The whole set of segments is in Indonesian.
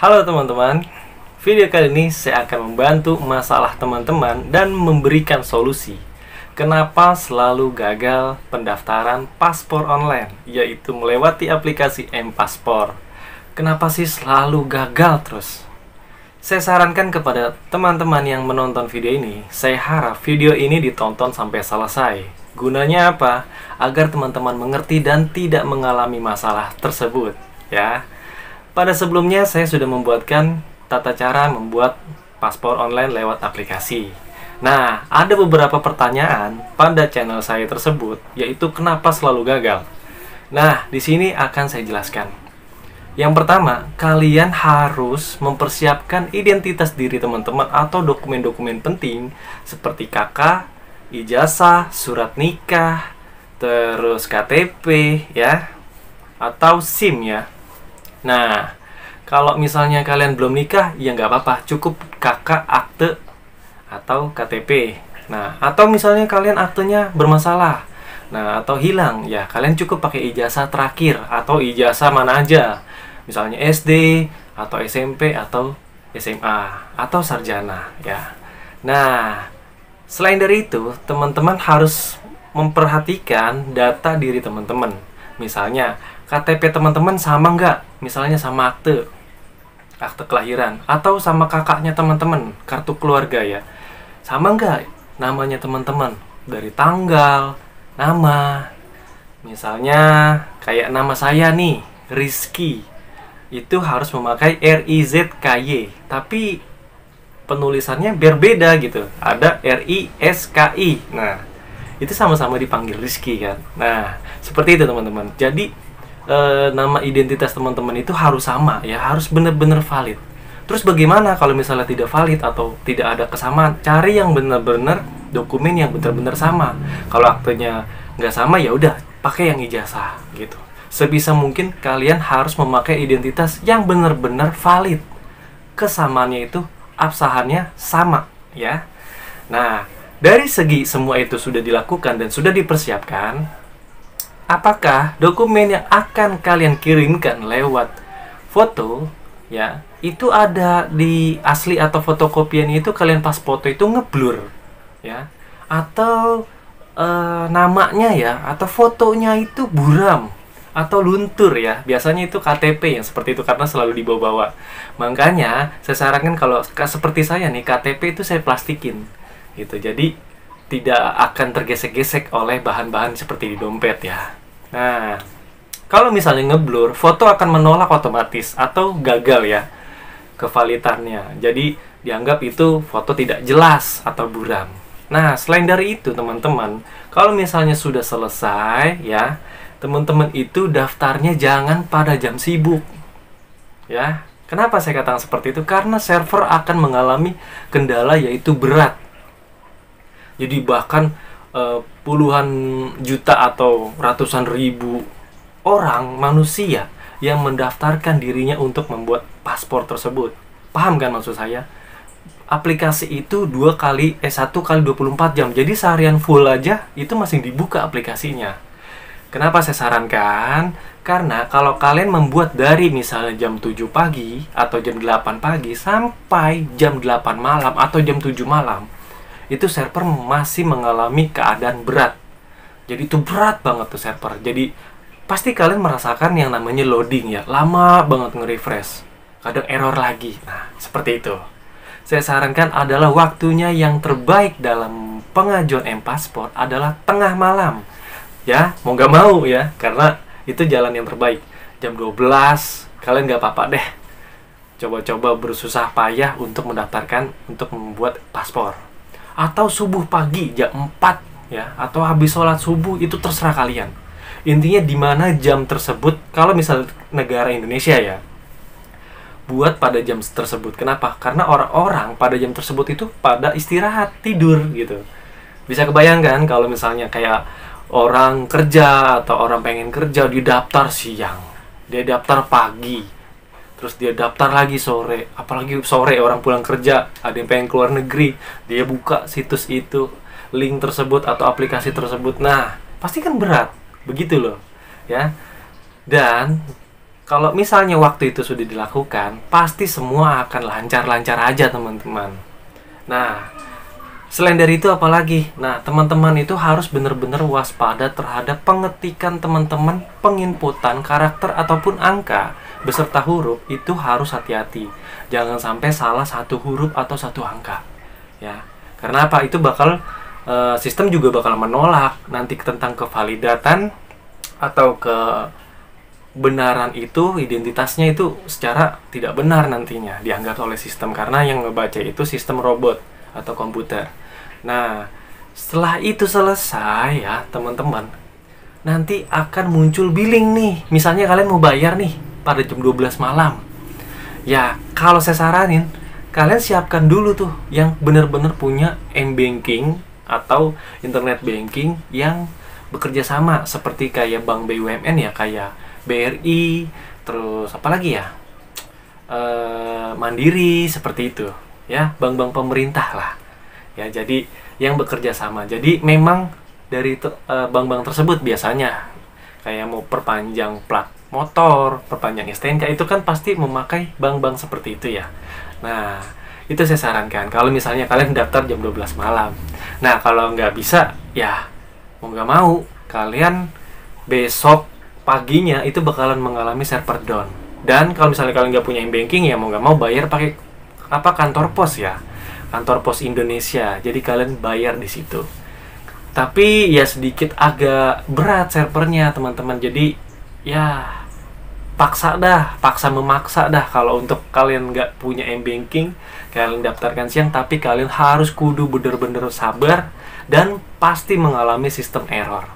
Halo teman-teman, video kali ini saya akan membantu masalah teman-teman dan memberikan solusi kenapa selalu gagal pendaftaran paspor online, yaitu melewati aplikasi M-Paspor. Kenapa sih selalu gagal terus? Saya sarankan kepada teman-teman yang menonton video ini, saya harap video ini ditonton sampai selesai. Gunanya apa? Agar teman-teman mengerti dan tidak mengalami masalah tersebut, ya. Pada sebelumnya saya sudah membuatkan tata cara membuat paspor online lewat aplikasi. Nah, ada beberapa pertanyaan pada channel saya tersebut, yaitu kenapa selalu gagal. Nah, di sini akan saya jelaskan. Yang pertama, kalian harus mempersiapkan identitas diri teman-teman atau dokumen-dokumen penting seperti KK, ijazah, surat nikah, terus KTP ya, atau SIM ya. Nah, kalau misalnya kalian belum nikah, ya nggak apa-apa, cukup KK, akte, atau KTP. Nah, atau misalnya kalian aktenya bermasalah, nah atau hilang, ya kalian cukup pakai ijazah terakhir atau ijazah mana aja, misalnya SD atau SMP atau SMA atau sarjana, ya. Nah, selain dari itu, teman-teman harus memperhatikan data diri teman-teman. Misalnya, KTP teman-teman sama nggak? Misalnya sama akte kelahiran, atau sama kakaknya teman-teman, kartu keluarga ya. Sama nggak namanya teman-teman? Dari tanggal, nama. Misalnya, kayak nama saya nih, Rizky. Itu harus memakai RIZKY, tapi penulisannya berbeda gitu. Ada RISKI. Nah, itu sama-sama dipanggil Rizky kan. Nah, seperti itu teman-teman. Jadi nama identitas teman-teman itu harus sama ya, harus benar-benar valid. Terus bagaimana kalau misalnya tidak valid atau tidak ada kesamaan? Cari yang benar-benar dokumen yang benar-benar sama. Kalau aktenya nggak sama, ya udah pakai yang ijazah gitu. Sebisa mungkin kalian harus memakai identitas yang benar-benar valid. Kesamaannya itu absahannya sama ya. Nah, dari segi semua itu sudah dilakukan dan sudah dipersiapkan, apakah dokumen yang akan kalian kirimkan lewat foto ya, itu ada di asli atau fotokopiannya itu kalian pas foto itu ngeblur ya, atau namanya ya, atau fotonya itu buram atau luntur ya. Biasanya itu KTP yang seperti itu karena selalu dibawa-bawa. Makanya saya sarankan kalau seperti saya nih, KTP itu saya plastikin gitu, jadi tidak akan tergesek-gesek oleh bahan-bahan seperti di dompet ya. Nah, kalau misalnya ngeblur, foto akan menolak otomatis atau gagal ya kevalitannya. Jadi dianggap itu foto tidak jelas atau buram. Nah, selain dari itu teman-teman, kalau misalnya sudah selesai ya, teman-teman itu daftarnya jangan pada jam sibuk ya. Kenapa saya katakan seperti itu? Karena server akan mengalami kendala, yaitu berat. Jadi bahkan puluhan juta atau ratusan ribu orang manusia yang mendaftarkan dirinya untuk membuat paspor tersebut. Paham kan maksud saya? Aplikasi itu 1 kali 24 jam. Jadi seharian full aja itu masih dibuka aplikasinya. Kenapa saya sarankan? Karena kalau kalian membuat dari misalnya jam 7 pagi atau jam 8 pagi sampai jam 8 malam atau jam 7 malam, itu server masih mengalami keadaan berat. Jadi itu berat banget tuh server. Jadi pasti kalian merasakan yang namanya loading ya, lama banget nge-refresh, kadang error lagi. Nah, seperti itu. Saya sarankan adalah waktunya yang terbaik dalam pengajuan M-Paspor adalah tengah malam ya, mau gak mau ya, karena itu jalan yang terbaik. Jam 12 kalian gak apa-apa deh, coba-coba bersusah payah untuk mendaftarkan, untuk membuat paspor. Atau subuh pagi jam 4 ya, atau habis sholat subuh, itu terserah kalian. Intinya di mana jam tersebut, kalau misal negara Indonesia ya, buat pada jam tersebut. Kenapa? Karena orang-orang pada jam tersebut itu pada istirahat, tidur gitu. Bisa kebayangkan kalau misalnya kayak orang kerja atau orang pengen kerja, dia daftar siang, dia daftar pagi, terus dia daftar lagi sore, apalagi sore orang pulang kerja, ada yang pengen keluar negeri, dia buka situs itu, link tersebut atau aplikasi tersebut. Nah, pasti kan berat, begitu loh ya. Dan Kalau misalnya waktu itu sudah dilakukan, pasti semua akan lancar-lancar aja teman-teman. Nah, selain dari itu apalagi? Nah, teman-teman itu harus benar-benar waspada terhadap pengetikan teman-teman, penginputan karakter ataupun angka beserta huruf itu harus hati-hati. Jangan sampai salah satu huruf atau satu angka. Ya. Karena apa? Itu bakal sistem juga bakal menolak nanti tentang kevalidatan atau kebenaran itu, identitasnya itu secara tidak benar nantinya dianggap oleh sistem, karena yang ngebaca itu sistem robot atau komputer. Nah, setelah itu selesai ya teman-teman, nanti akan muncul billing nih. Misalnya kalian mau bayar nih pada jam 12 malam. Ya, kalau saya saranin kalian siapkan dulu tuh yang benar-benar punya m-banking atau internet banking yang bekerja sama seperti kayak bank BUMN ya, kayak BRI, terus apa lagi ya, Mandiri, seperti itu ya, bank-bank pemerintah lah ya. Jadi yang bekerja sama. Jadi memang dari bank-bank tersebut biasanya kayak mau perpanjang plat motor, perpanjang STNK, itu kan pasti memakai bank-bank seperti itu ya. Nah, itu saya sarankan kalau misalnya kalian daftar jam 12 malam. Nah, kalau nggak bisa, ya mau nggak mau, kalian besok paginya itu bakalan mengalami server down. Dan kalau misalnya kalian nggak punya m-banking, ya mau nggak mau bayar pakai kantor pos ya, kantor pos Indonesia. Jadi kalian bayar di situ. Tapi ya sedikit agak berat servernya teman-teman. Jadi ya paksa memaksa dah kalau untuk kalian nggak punya m-banking, kalian daftarkan siang, tapi kalian harus kudu bener-bener sabar dan pasti mengalami sistem error.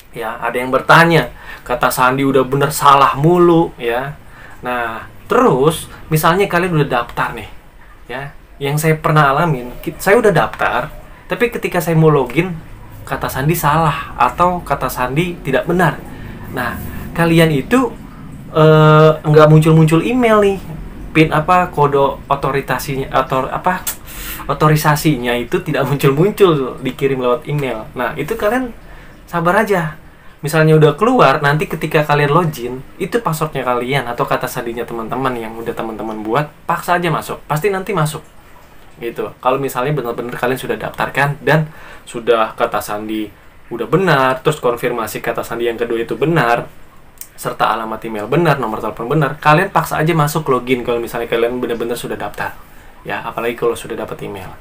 Ya, ada yang bertanya, kata Sandi udah bener salah mulu ya. Nah, terus misalnya kalian udah daftar nih ya, yang saya pernah alamin, saya udah daftar, tapi ketika saya mau login, kata Sandi salah atau kata Sandi tidak benar. Nah, kalian itu nggak muncul email nih, pin kode otorisasinya itu tidak muncul dikirim lewat email. Nah, itu kalian sabar aja. Misalnya udah keluar, nanti ketika kalian login, itu passwordnya kalian atau kata sandinya teman-teman yang udah teman-teman buat, paksa aja masuk, pasti nanti masuk gitu. Kalau misalnya benar-benar kalian sudah daftarkan dan sudah kata sandi udah benar, terus konfirmasi kata sandi yang kedua itu benar, serta alamat email benar, nomor telepon benar, kalian paksa aja masuk login kalau misalnya kalian benar-benar sudah daftar ya, apalagi kalau sudah dapat email.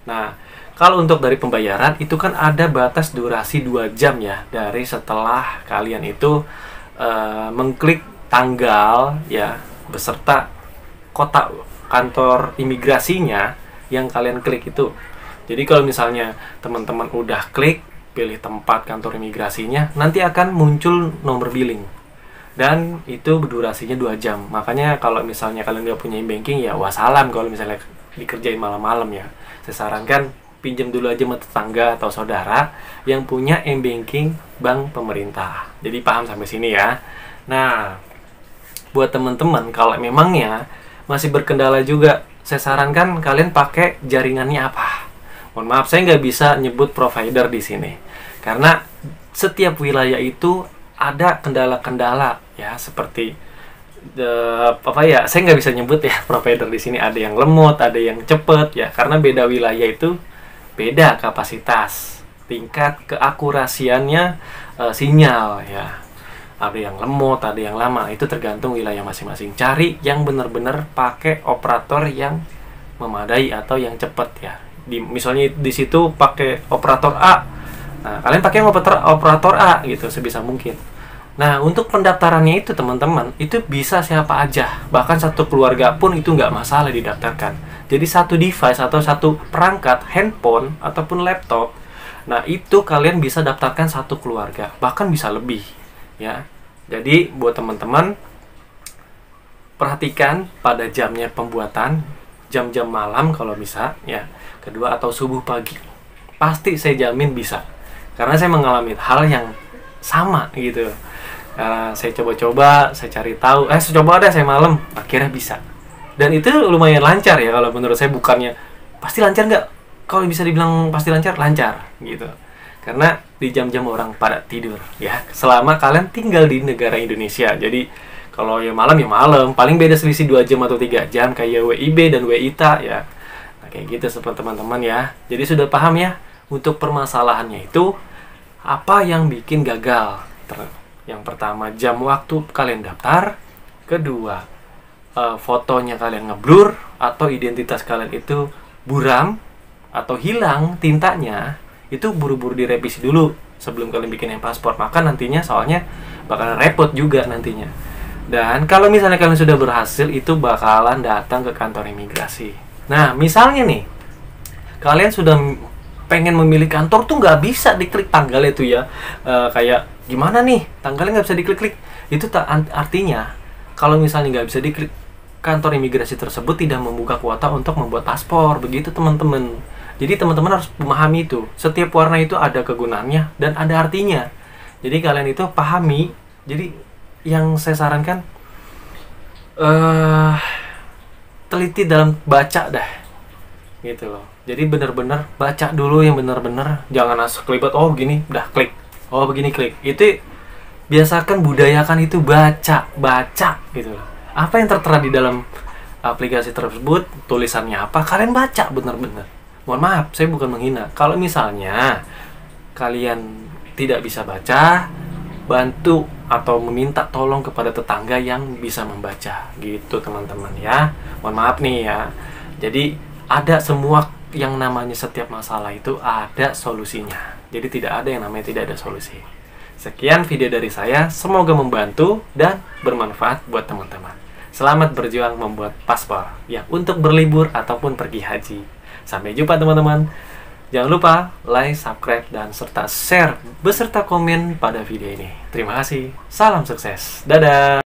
Nah, kalau untuk dari pembayaran itu kan ada batas durasi 2 jam ya, dari setelah kalian itu mengklik tanggal ya beserta kotak kantor imigrasinya yang kalian klik itu. Jadi kalau misalnya teman-teman udah klik pilih tempat kantor imigrasinya, nanti akan muncul nomor billing. Dan itu berdurasinya 2 jam. Makanya kalau misalnya kalian nggak punya banking, ya wassalam kalau misalnya dikerjain malam-malam ya. Saya sarankan pinjam dulu aja sama tetangga atau saudara yang punya m-banking bank pemerintah. Jadi paham sampai sini ya. Nah, buat teman-teman kalau memangnya masih berkendala juga, saya sarankan kalian pakai jaringannya apa. Mohon maaf, saya nggak bisa nyebut provider di sini. Karena setiap wilayah itu ada kendala-kendala ya, seperti saya nggak bisa nyebut ya provider di sini. Ada yang lemot, ada yang cepet ya, karena beda wilayah itu beda kapasitas, tingkat keakurasiannya sinyal ya. Ada yang lemot, ada yang lama, itu tergantung wilayah masing-masing. Cari yang benar-benar pakai operator yang memadai atau yang cepet ya. Misalnya di situ pakai operator A, nah kalian pakai operator A gitu sebisa mungkin. Nah, untuk pendaftarannya itu teman-teman, itu bisa siapa aja, bahkan satu keluarga pun itu nggak masalah didaftarkan. Jadi satu device atau satu perangkat handphone ataupun laptop, nah itu kalian bisa daftarkan satu keluarga, bahkan bisa lebih ya. Jadi buat teman-teman, perhatikan pada jamnya pembuatan, jam-jam malam kalau bisa ya, kedua atau subuh pagi, pasti saya jamin bisa, karena saya mengalami hal yang sama gitu. Saya coba-coba, saya cari tahu, saya coba deh saya malam, akhirnya bisa. Dan itu lumayan lancar ya, kalau menurut saya. Bukannya pasti lancar nggak, kalau bisa dibilang pasti lancar gitu. Karena di jam-jam orang pada tidur ya, selama kalian tinggal di negara Indonesia. Jadi Kalau ya malam, paling beda selisih 2 jam atau 3 jam kayak WIB dan WITA ya. Nah, kayak gitu seperti teman-teman ya. Jadi sudah paham ya untuk permasalahannya itu apa yang bikin gagal. Yang pertama, jam waktu kalian daftar. Kedua, fotonya kalian ngeblur atau identitas kalian itu buram atau hilang tintanya. Itu buru-buru direvisi dulu sebelum kalian bikin paspor. Maka nantinya soalnya bakalan repot juga nantinya. Dan kalau misalnya kalian sudah berhasil, itu bakalan datang ke kantor imigrasi. Nah, misalnya nih, kalian sudah pengen memilih kantor tuh nggak bisa diklik tanggalnya tuh ya. Kayak gimana nih, tanggalnya nggak bisa diklik-klik. Itu artinya, kalau misalnya nggak bisa diklik, kantor imigrasi tersebut tidak membuka kuota untuk membuat paspor. Begitu teman-teman. Jadi teman-teman harus memahami itu. Setiap warna itu ada kegunaannya dan ada artinya. Jadi kalian itu pahami. Jadi yang saya sarankan teliti dalam baca dah gitu loh. Jadi benar-benar baca dulu yang benar-benar, jangan asal kelibet oh gini udah klik, oh begini klik. Itu biasakan, budayakan itu baca gitu loh. Apa yang tertera di dalam aplikasi tersebut, tulisannya apa, kalian baca benar-benar. Mohon maaf, saya bukan menghina. Kalau misalnya kalian tidak bisa baca, bantu atau meminta tolong kepada tetangga yang bisa membaca gitu teman-teman ya. Mohon maaf nih ya. Jadi ada semua yang namanya setiap masalah itu ada solusinya. Jadi tidak ada yang namanya tidak ada solusi. Sekian video dari saya, semoga membantu dan bermanfaat buat teman-teman. Selamat berjuang membuat paspor ya untuk berlibur ataupun pergi haji. Sampai jumpa teman-teman. Jangan lupa like, subscribe, dan serta share beserta komen pada video ini. Terima kasih. Salam sukses. Dadah.